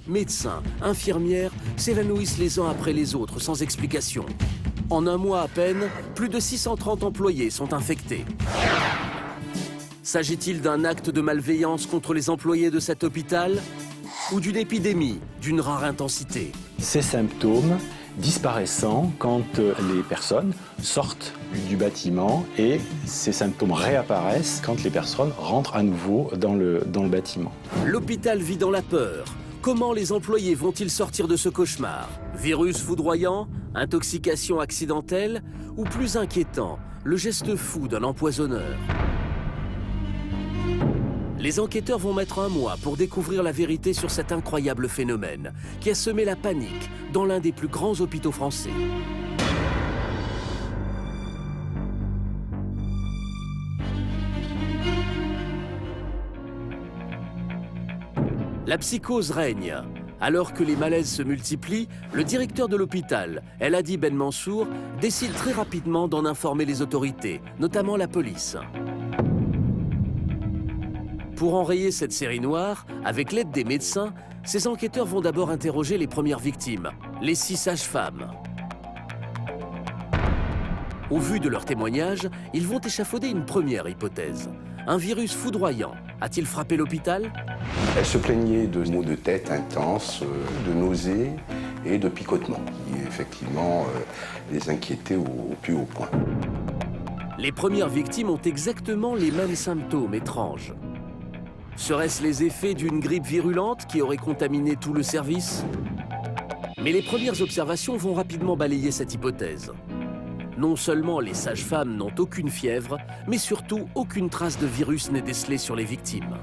médecins, infirmières s'évanouissent les uns après les autres sans explication. En un mois à peine, plus de 630 employés sont infectés. S'agit-il d'un acte de malveillance contre les employés de cet hôpital ou d'une épidémie d'une rare intensité? Ces symptômes disparaissant quand les personnes sortent du bâtiment et ces symptômes réapparaissent quand les personnes rentrent à nouveau dans le bâtiment. L'hôpital vit dans la peur. Comment les employés vont-ils sortir de ce cauchemar? Virus foudroyant, intoxication accidentelle ou plus inquiétant, le geste fou d'un empoisonneur? Les enquêteurs vont mettre un mois pour découvrir la vérité sur cet incroyable phénomène qui a semé la panique dans l'un des plus grands hôpitaux français. La psychose règne. Alors que les malaises se multiplient, le directeur de l'hôpital, El Hadi Ben Mansour, décide très rapidement d'en informer les autorités, notamment la police. Pour enrayer cette série noire, avec l'aide des médecins, ces enquêteurs vont d'abord interroger les premières victimes, les 6 sages-femmes. Au vu de leurs témoignages, ils vont échafauder une première hypothèse. Un virus foudroyant a-t-il frappé l'hôpital? Elle se plaignait de maux de tête intenses, de nausées et de picotements, qui effectivement les inquiétaient au plus haut point. Les premières victimes ont exactement les mêmes symptômes étranges. Seraient-ce les effets d'une grippe virulente qui aurait contaminé tout le service? Mais les premières observations vont rapidement balayer cette hypothèse. Non seulement les sages-femmes n'ont aucune fièvre, mais surtout aucune trace de virus n'est décelée sur les victimes.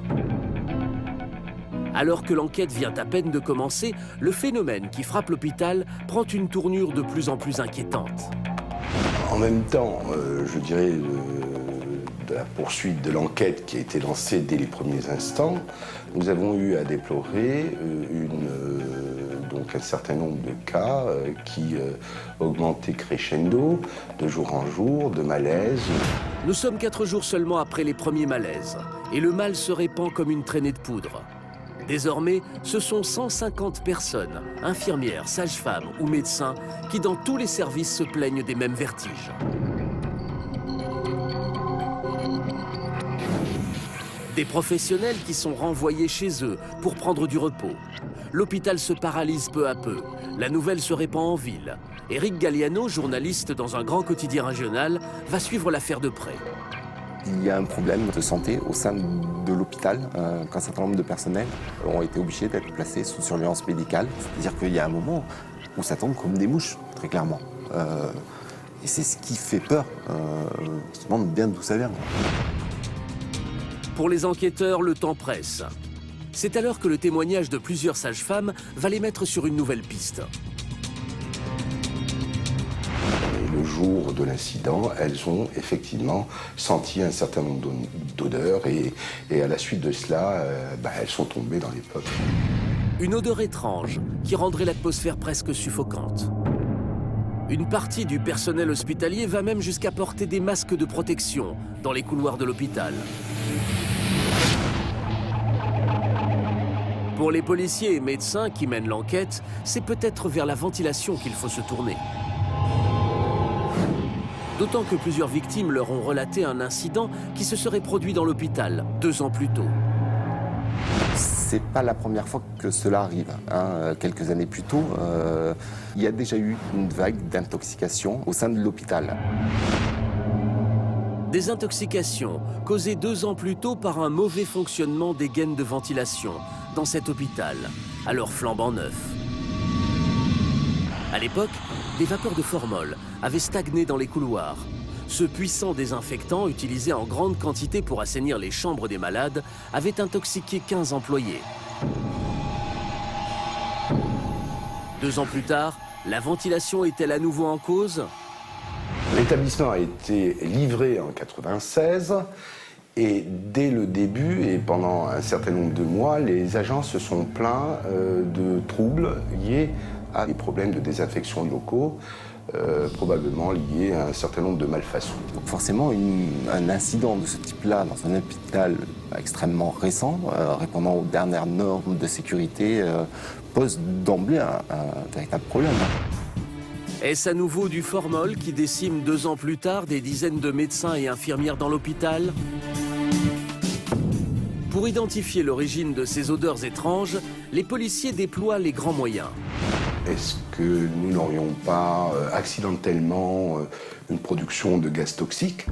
Alors que l'enquête vient à peine de commencer, le phénomène qui frappe l'hôpital prend une tournure de plus en plus inquiétante. En même temps, je dirais, de la poursuite de l'enquête qui a été lancée dès les premiers instants, nous avons eu à déplorer un certain nombre de cas qui augmentaient crescendo, de jour en jour, de malaise. Nous sommes 4 jours seulement après les premiers malaises, et le mal se répand comme une traînée de poudre. Désormais, ce sont 150 personnes, infirmières, sages-femmes ou médecins, qui dans tous les services se plaignent des mêmes vertiges. Des professionnels qui sont renvoyés chez eux pour prendre du repos. L'hôpital se paralyse peu à peu. La nouvelle se répand en ville. Éric Galliano, journaliste dans un grand quotidien régional, va suivre l'affaire de près. Il y a un problème de santé au sein de l'hôpital, qu'un certain nombre de personnels ont été obligés d'être placés sous surveillance médicale. C'est-à-dire qu'il y a un moment où ça tombe comme des mouches, très clairement. Et c'est ce qui fait peur. On se demande bien d'où ça vient. Pour les enquêteurs, le temps presse. C'est alors que le témoignage de plusieurs sages-femmes va les mettre sur une nouvelle piste. Et le jour de l'incident, elles ont effectivement senti un certain nombre d'odeurs et à la suite de cela, elles sont tombées dans les pommes. Une odeur étrange qui rendrait l'atmosphère presque suffocante. Une partie du personnel hospitalier va même jusqu'à porter des masques de protection dans les couloirs de l'hôpital. Pour les policiers et médecins qui mènent l'enquête, c'est peut-être vers la ventilation qu'il faut se tourner. D'autant que plusieurs victimes leur ont relaté un incident qui se serait produit dans l'hôpital 2 ans plus tôt. C'est pas la première fois que cela arrive. Quelques années plus tôt, il y a déjà eu une vague d'intoxication au sein de l'hôpital. Des intoxications causées 2 ans plus tôt par un mauvais fonctionnement des gaines de ventilation dans cet hôpital, alors flambant neuf. À l'époque, des vapeurs de formol avaient stagné dans les couloirs. Ce puissant désinfectant, utilisé en grande quantité pour assainir les chambres des malades, avait intoxiqué 15 employés. 2 ans plus tard, la ventilation est-elle à nouveau en cause? L'établissement a été livré en 1996 et dès le début et pendant un certain nombre de mois, les agents se sont plaints de troubles liés à des problèmes de désinfection locaux, probablement lié à un certain nombre de malfaçons. Donc forcément, un incident de ce type-là dans un hôpital extrêmement récent, répondant aux dernières normes de sécurité, pose d'emblée un véritable problème. Est-ce à nouveau du formol qui décime 2 ans plus tard des dizaines de médecins et infirmières dans l'hôpital? Pour identifier l'origine de ces odeurs étranges, les policiers déploient les grands moyens. Est-ce que nous n'aurions pas accidentellement une production de gaz toxiques?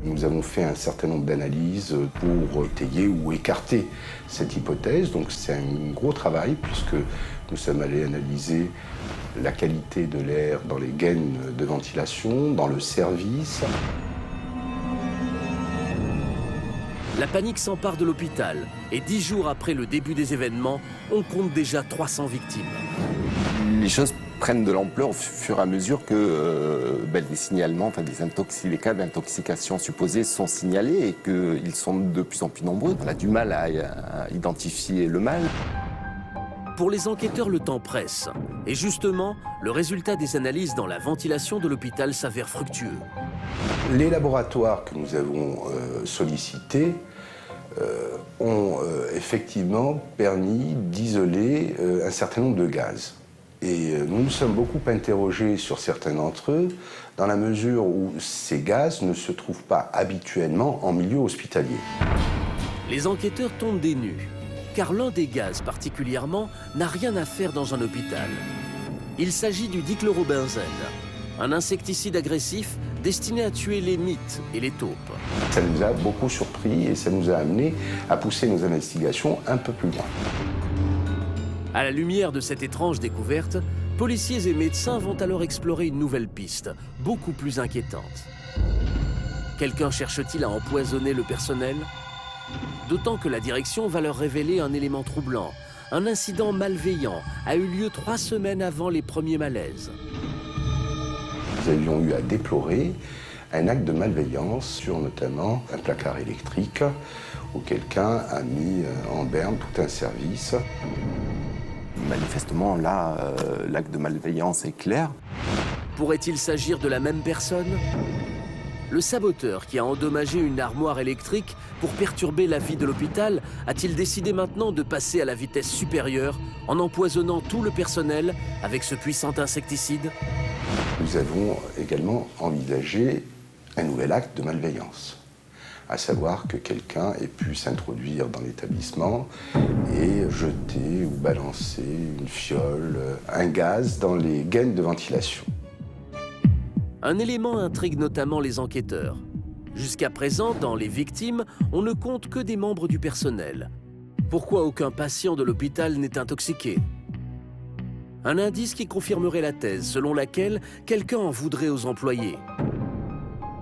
Nous avons fait un certain nombre d'analyses pour étayer ou écarter cette hypothèse. Donc c'est un gros travail puisque nous sommes allés analyser la qualité de l'air dans les gaines de ventilation, dans le service. La panique s'empare de l'hôpital et 10 jours après le début des événements, on compte déjà 300 victimes. Les choses prennent de l'ampleur au fur et à mesure que des signalements, les cas d'intoxication supposés sont signalés et qu'ils sont de plus en plus nombreux. On a du mal à identifier le mal. Pour les enquêteurs, le temps presse. Et justement, le résultat des analyses dans la ventilation de l'hôpital s'avère fructueux. Les laboratoires que nous avons sollicités ont effectivement permis d'isoler un certain nombre de gaz. Et nous nous sommes beaucoup interrogés sur certains d'entre eux, dans la mesure où ces gaz ne se trouvent pas habituellement en milieu hospitalier. Les enquêteurs tombent des nues, car l'un des gaz particulièrement n'a rien à faire dans un hôpital. Il s'agit du dichlorobenzène, un insecticide agressif destiné à tuer les mites et les taupes. Ça nous a beaucoup surpris et ça nous a amené à pousser nos investigations un peu plus loin. À la lumière de cette étrange découverte, policiers et médecins vont alors explorer une nouvelle piste, beaucoup plus inquiétante. Quelqu'un cherche-t-il à empoisonner le personnel? D'autant que la direction va leur révéler un élément troublant. Un incident malveillant a eu lieu 3 semaines avant les premiers malaises. Nous avions eu à déplorer un acte de malveillance sur notamment un placard électrique où quelqu'un a mis en berne tout un service. Manifestement, là, l'acte de malveillance est clair. Pourrait-il s'agir de la même personne? Le saboteur qui a endommagé une armoire électrique pour perturber la vie de l'hôpital a-t-il décidé maintenant de passer à la vitesse supérieure en empoisonnant tout le personnel avec ce puissant insecticide? Nous avons également envisagé un nouvel acte de malveillance, à savoir que quelqu'un ait pu s'introduire dans l'établissement et jeter ou balancer une fiole, un gaz dans les gaines de ventilation. Un élément intrigue notamment les enquêteurs. Jusqu'à présent, dans les victimes, on ne compte que des membres du personnel. Pourquoi aucun patient de l'hôpital n'est intoxiqué? Un indice qui confirmerait la thèse selon laquelle quelqu'un en voudrait aux employés.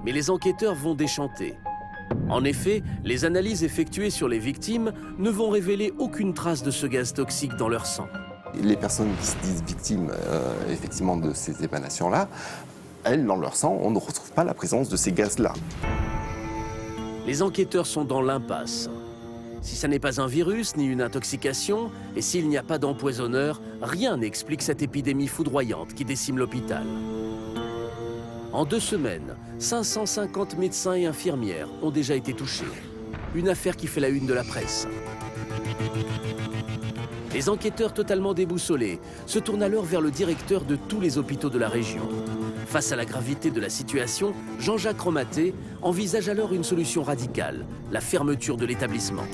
Mais les enquêteurs vont déchanter. En effet, les analyses effectuées sur les victimes ne vont révéler aucune trace de ce gaz toxique dans leur sang. Les personnes qui se disent victimes effectivement de ces émanations-là, elles, dans leur sang, on ne retrouve pas la présence de ces gaz-là. Les enquêteurs sont dans l'impasse. Si ça n'est pas un virus ni une intoxication, et s'il n'y a pas d'empoisonneur, rien n'explique cette épidémie foudroyante qui décime l'hôpital. En 2 semaines, 550 médecins et infirmières ont déjà été touchés. Une affaire qui fait la une de la presse. Les enquêteurs totalement déboussolés se tournent alors vers le directeur de tous les hôpitaux de la région. Face à la gravité de la situation, Jean-Jacques Romaté envisage alors une solution radicale, la fermeture de l'établissement.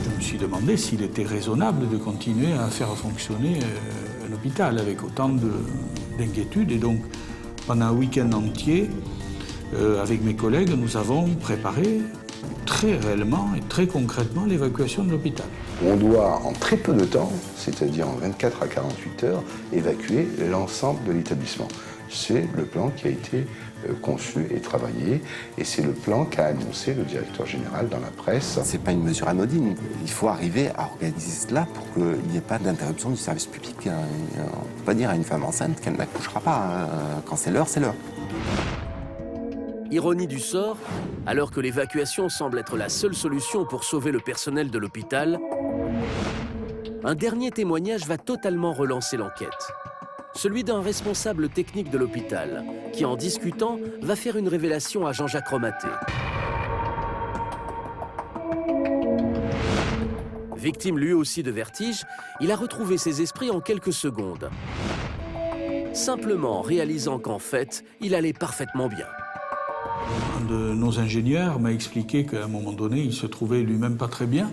Je me suis demandé s'il était raisonnable de continuer à faire fonctionner l'hôpital avec autant d'inquiétudes. Et donc, pendant un week-end entier, avec mes collègues, nous avons préparé très réellement et très concrètement l'évacuation de l'hôpital. On doit, en très peu de temps, c'est-à-dire en 24 à 48 heures, évacuer l'ensemble de l'établissement. C'est le plan qui a été conçu et travaillé, et c'est le plan qu'a annoncé le directeur général dans la presse. C'est pas une mesure anodine. Il faut arriver à organiser cela pour qu'il n'y ait pas d'interruption du service public. On ne peut pas dire à une femme enceinte qu'elle n'accouchera pas. Quand c'est l'heure, c'est l'heure. Ironie du sort, alors que l'évacuation semble être la seule solution pour sauver le personnel de l'hôpital, un dernier témoignage va totalement relancer l'enquête. Celui d'un responsable technique de l'hôpital, qui en discutant va faire une révélation à Jean-Jacques Romaté. Victime lui aussi de vertige, il a retrouvé ses esprits en quelques secondes, simplement réalisant qu'en fait, il allait parfaitement bien. Un de nos ingénieurs m'a expliqué qu'à un moment donné, il se trouvait lui-même pas très bien.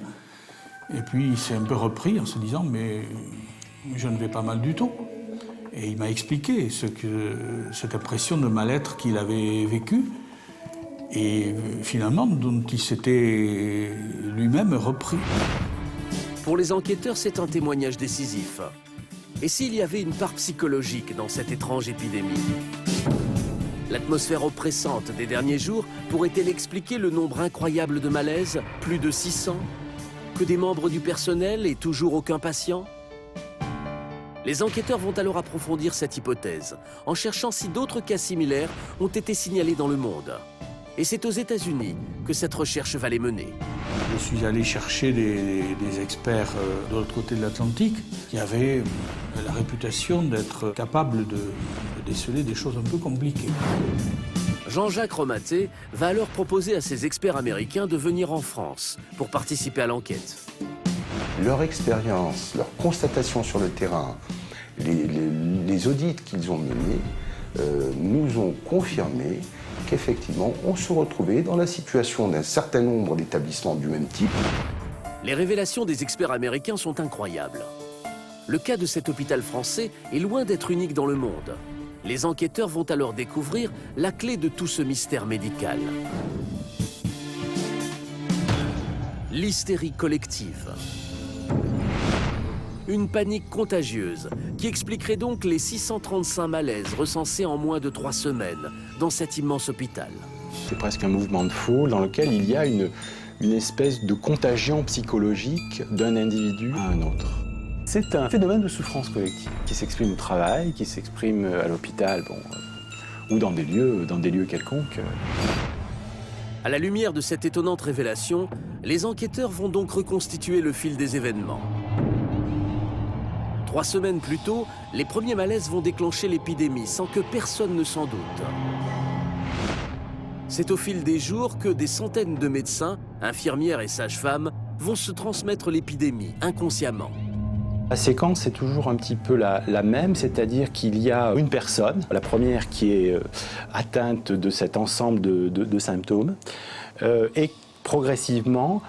Et puis il s'est un peu repris en se disant « mais je ne vais pas mal du tout ». Et il m'a expliqué cette impression de mal-être qu'il avait vécue et finalement dont il s'était lui-même repris. Pour les enquêteurs, c'est un témoignage décisif. Et s'il y avait une part psychologique dans cette étrange épidémie? L'atmosphère oppressante des derniers jours pourrait-elle expliquer le nombre incroyable de malaises, plus de 600? Que des membres du personnel et toujours aucun patient? Les enquêteurs vont alors approfondir cette hypothèse, en cherchant si d'autres cas similaires ont été signalés dans le monde. Et c'est aux États-Unis que cette recherche va les mener. Je suis allé chercher des experts de l'autre côté de l'Atlantique qui avaient la réputation d'être capables de déceler des choses un peu compliquées. Jean-Jacques Romaté va alors proposer à ces experts américains de venir en France pour participer à l'enquête. Leur expérience, leur constatation sur le terrain, les audits qu'ils ont menés nous ont confirmé qu'effectivement, on se retrouvait dans la situation d'un certain nombre d'établissements du même type. Les révélations des experts américains sont incroyables. Le cas de cet hôpital français est loin d'être unique dans le monde. Les enquêteurs vont alors découvrir la clé de tout ce mystère médical. L'hystérie collective. Une panique contagieuse qui expliquerait donc les 635 malaises recensés en moins de 3 semaines dans cet immense hôpital. C'est presque un mouvement de foule dans lequel il y a une espèce de contagion psychologique d'un individu à un autre. C'est un phénomène de souffrance collective qui s'exprime au travail, qui s'exprime à l'hôpital, ou dans des lieux quelconques. À la lumière de cette étonnante révélation, les enquêteurs vont donc reconstituer le fil des événements. 3 semaines plus tôt, les premiers malaises vont déclencher l'épidémie sans que personne ne s'en doute. C'est au fil des jours que des centaines de médecins, infirmières et sages-femmes vont se transmettre l'épidémie inconsciemment. La séquence est toujours un petit peu la même, c'est-à-dire qu'il y a une personne, la première qui est atteinte de cet ensemble de symptômes, et progressivement,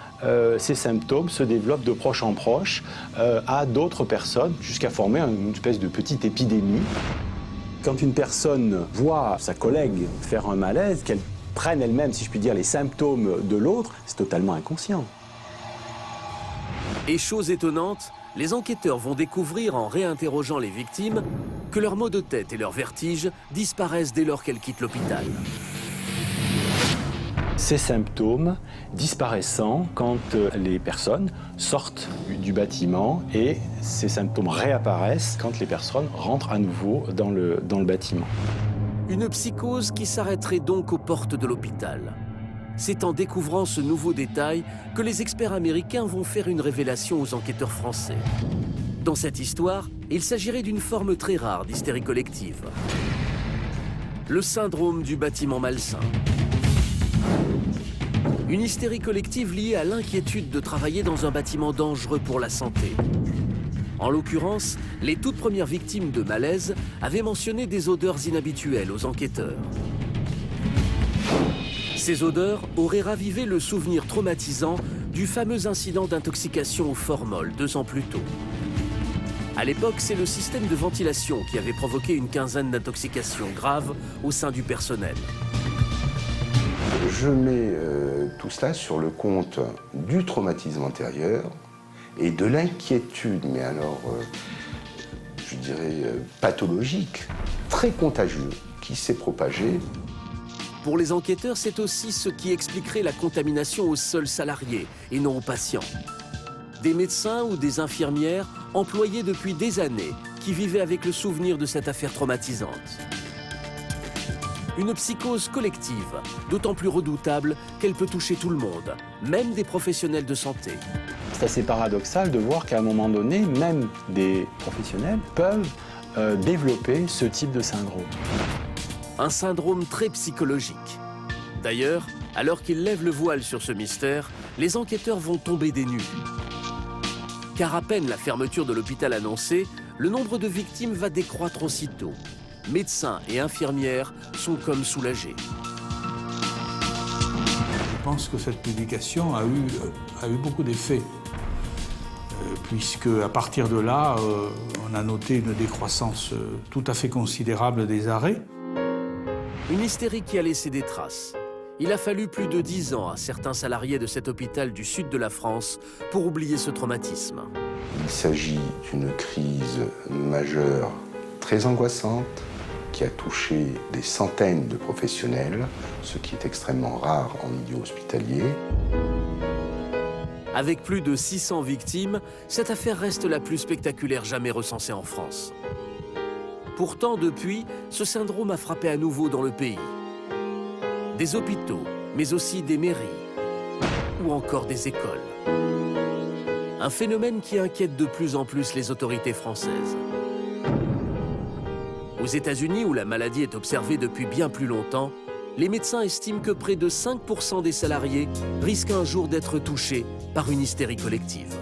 ces symptômes se développent de proche en proche à d'autres personnes, jusqu'à former une espèce de petite épidémie. Quand une personne voit sa collègue faire un malaise, qu'elle prenne elle-même, si je puis dire, les symptômes de l'autre, c'est totalement inconscient. Et chose étonnante, les enquêteurs vont découvrir, en réinterrogeant les victimes, que leurs maux de tête et leurs vertiges disparaissent dès lors qu'elles quittent l'hôpital. Ces symptômes disparaissant quand les personnes sortent du bâtiment et ces symptômes réapparaissent quand les personnes rentrent à nouveau dans le bâtiment. Une psychose qui s'arrêterait donc aux portes de l'hôpital. C'est en découvrant ce nouveau détail que les experts américains vont faire une révélation aux enquêteurs français. Dans cette histoire, il s'agirait d'une forme très rare d'hystérie collective. Le syndrome du bâtiment malsain. Une hystérie collective liée à l'inquiétude de travailler dans un bâtiment dangereux pour la santé. En l'occurrence, les toutes premières victimes de malaise avaient mentionné des odeurs inhabituelles aux enquêteurs. Ces odeurs auraient ravivé le souvenir traumatisant du fameux incident d'intoxication au formol 2 ans plus tôt. À l'époque, c'est le système de ventilation qui avait provoqué une quinzaine d'intoxications graves au sein du personnel. Je mets tout cela sur le compte du traumatisme antérieur et de l'inquiétude, mais alors, je dirais, pathologique, très contagieux, qui s'est propagée. Pour les enquêteurs, c'est aussi ce qui expliquerait la contamination aux seuls salariés et non aux patients. Des médecins ou des infirmières employés depuis des années qui vivaient avec le souvenir de cette affaire traumatisante. Une psychose collective, d'autant plus redoutable qu'elle peut toucher tout le monde, même des professionnels de santé. C'est assez paradoxal de voir qu'à un moment donné, même des professionnels peuvent développer ce type de syndrome. Un syndrome très psychologique. D'ailleurs, alors qu'ils lèvent le voile sur ce mystère, les enquêteurs vont tomber des nues. Car à peine la fermeture de l'hôpital annoncée, le nombre de victimes va décroître aussitôt. Médecins et infirmières sont comme soulagés. Je pense que cette publication a eu beaucoup d'effets, puisque à partir de là, on a noté une décroissance tout à fait considérable des arrêts. Une hystérie qui a laissé des traces. Il a fallu plus de 10 ans à certains salariés de cet hôpital du sud de la France pour oublier ce traumatisme. Il s'agit d'une crise majeure, très angoissante, qui a touché des centaines de professionnels, ce qui est extrêmement rare en milieu hospitalier. Avec plus de 600 victimes, cette affaire reste la plus spectaculaire jamais recensée en France. Pourtant, depuis, ce syndrome a frappé à nouveau dans le pays. Des hôpitaux, mais aussi des mairies ou encore des écoles. Un phénomène qui inquiète de plus en plus les autorités françaises. Aux États-Unis, où la maladie est observée depuis bien plus longtemps, les médecins estiment que près de 5% des salariés risquent un jour d'être touchés par une hystérie collective.